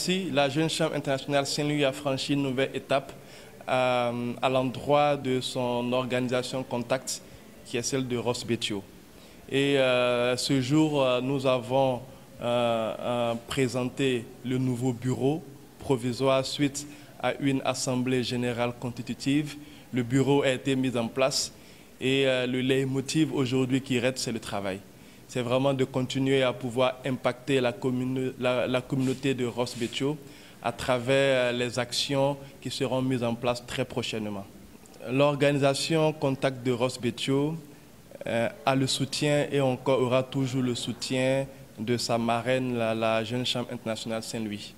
Ainsi, la Jeune Chambre internationale Saint-Louis a franchi une nouvelle étape à l'endroit de son organisation Contact, qui est celle de Ross Betio. Et ce jour, nous avons présenté le nouveau bureau provisoire suite à une assemblée générale constitutive. Le bureau a été mis en place et le leitmotiv aujourd'hui qui reste, c'est le travail. C'est vraiment de continuer à pouvoir impacter la communauté de Ross Betio à travers les actions qui seront mises en place très prochainement. L'organisation Contact de Ross Betio a le soutien et encore aura toujours le soutien de sa marraine, la Jeune Chambre internationale Saint-Louis.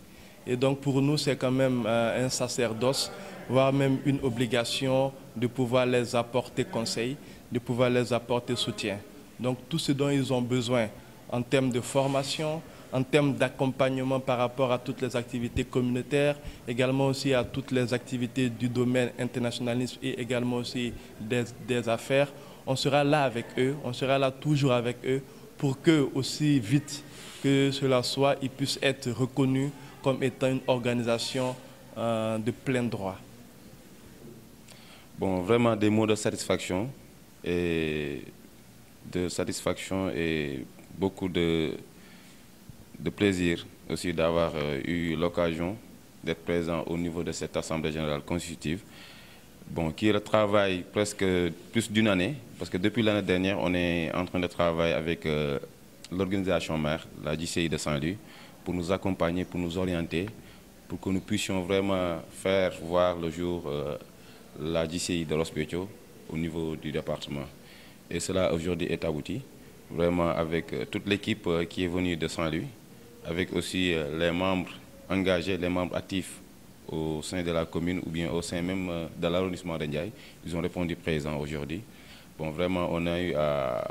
Et donc pour nous, c'est quand même un sacerdoce, voire même une obligation de pouvoir les apporter conseil, de pouvoir les apporter soutien. Donc tout ce dont ils ont besoin en termes de formation, en termes d'accompagnement par rapport à toutes les activités communautaires, également aussi à toutes les activités du domaine internationalisme et également aussi des affaires, on sera là avec eux, on sera là toujours avec eux pour que, aussi vite que cela soit, ils puissent être reconnus comme étant une organisation de plein droit. Bon, vraiment des mots de satisfaction et beaucoup de plaisir aussi d'avoir eu l'occasion d'être présent au niveau de cette Assemblée générale constitutive, bon, qui travaille presque plus d'une année, parce que depuis l'année dernière, on est en train de travailler avec l'organisation mère, la JCI de Saint-Louis, pour nous accompagner, pour nous orienter, pour que nous puissions vraiment faire voir le jour la JCI de Ross Betio au niveau du département. Et cela aujourd'hui est abouti, vraiment avec toute l'équipe qui est venue de Saint-Louis, avec aussi les membres engagés, les membres actifs au sein de la commune ou bien au sein même de l'arrondissement de Ndiaye. Ils ont répondu présents aujourd'hui. Bon, vraiment, on a eu à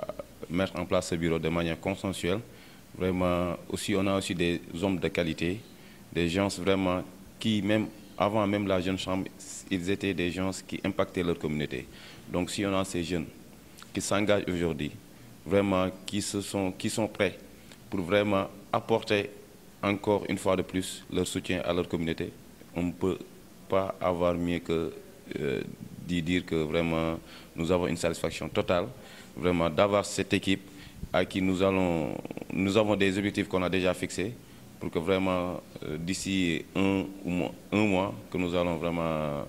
mettre en place ce bureau de manière consensuelle. Vraiment, aussi, on a aussi des hommes de qualité, des gens vraiment qui, même avant même la jeune chambre, ils étaient des gens qui impactaient leur communauté. Donc, si on a ces jeunes qui s'engagent aujourd'hui, vraiment, qui sont prêts pour vraiment apporter encore une fois de plus leur soutien à leur communauté, on ne peut pas avoir mieux que d'y dire que vraiment nous avons une satisfaction totale, vraiment d'avoir cette équipe à qui nous avons des objectifs qu'on a déjà fixés pour que vraiment d'ici un mois que nous allons vraiment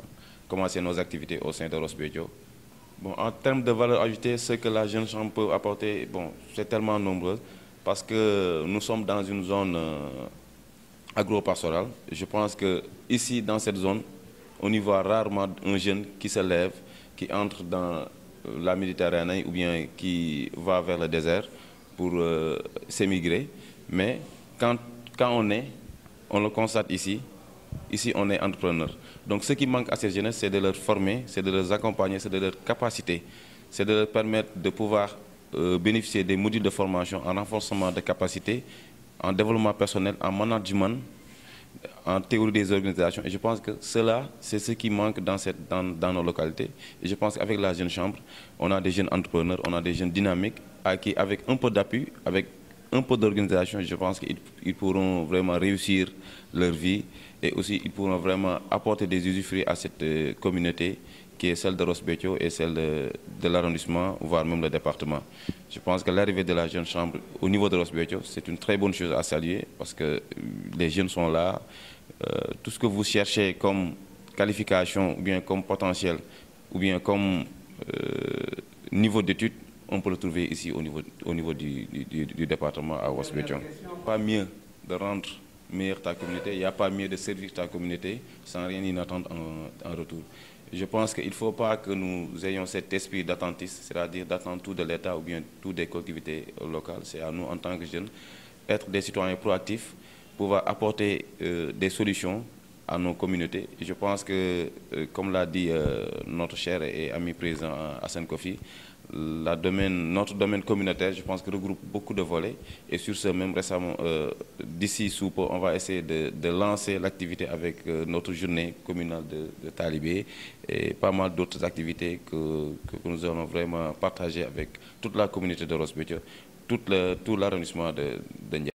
commencer nos activités au sein de Ross Betio. Bon, en termes de valeur ajoutée, ce que la jeune chambre peut apporter, bon, c'est tellement nombreux parce que nous sommes dans une zone agro-pastorale. Je pense que ici, dans cette zone, on y voit rarement un jeune qui se lève, qui entre dans la Méditerranée ou bien qui va vers le désert pour s'émigrer. Mais quand on le constate ici, on est entrepreneur. Donc ce qui manque à ces jeunes, c'est de leur former, c'est de les accompagner, c'est de leur capacité, c'est de leur permettre de pouvoir bénéficier des modules de formation en renforcement de capacités, en développement personnel, en management, en théorie des organisations. Et je pense que cela, c'est ce qui manque dans nos localités. Et je pense qu'avec la jeune chambre, on a des jeunes entrepreneurs, on a des jeunes dynamiques, qui, avec un peu d'appui, avec un peu d'organisation, je pense qu'ils pourront vraiment réussir leur vie et aussi ils pourront vraiment apporter des usufruits à cette communauté qui est celle de Ross Betio et celle de l'arrondissement, voire même le département. Je pense que l'arrivée de la jeune chambre au niveau de Ross Betio, c'est une très bonne chose à saluer parce que les jeunes sont là. Tout ce que vous cherchez comme qualification ou bien comme potentiel ou bien comme niveau d'études, on peut le trouver ici au niveau du département à Ross Betio. Pas mieux de rendre meilleure ta communauté, il n'y a pas mieux de servir ta communauté sans rien y attendre en retour. Je pense qu'il ne faut pas que nous ayons cet esprit d'attentisme, c'est-à-dire d'attendre tout de l'État ou bien tout des collectivités locales. C'est à nous, en tant que jeunes, être des citoyens proactifs, pouvoir apporter des solutions à nos communautés. Et je pense que, comme l'a dit notre cher et ami président Hassan Kofi, notre domaine communautaire, je pense que regroupe beaucoup de volets. Et sur ce même récemment, d'ici sous peu, on va essayer de lancer l'activité avec notre journée communale de Talibé et pas mal d'autres activités que nous allons vraiment partager avec toute la communauté de Ross Betio, tout l'arrondissement de Ndiaye.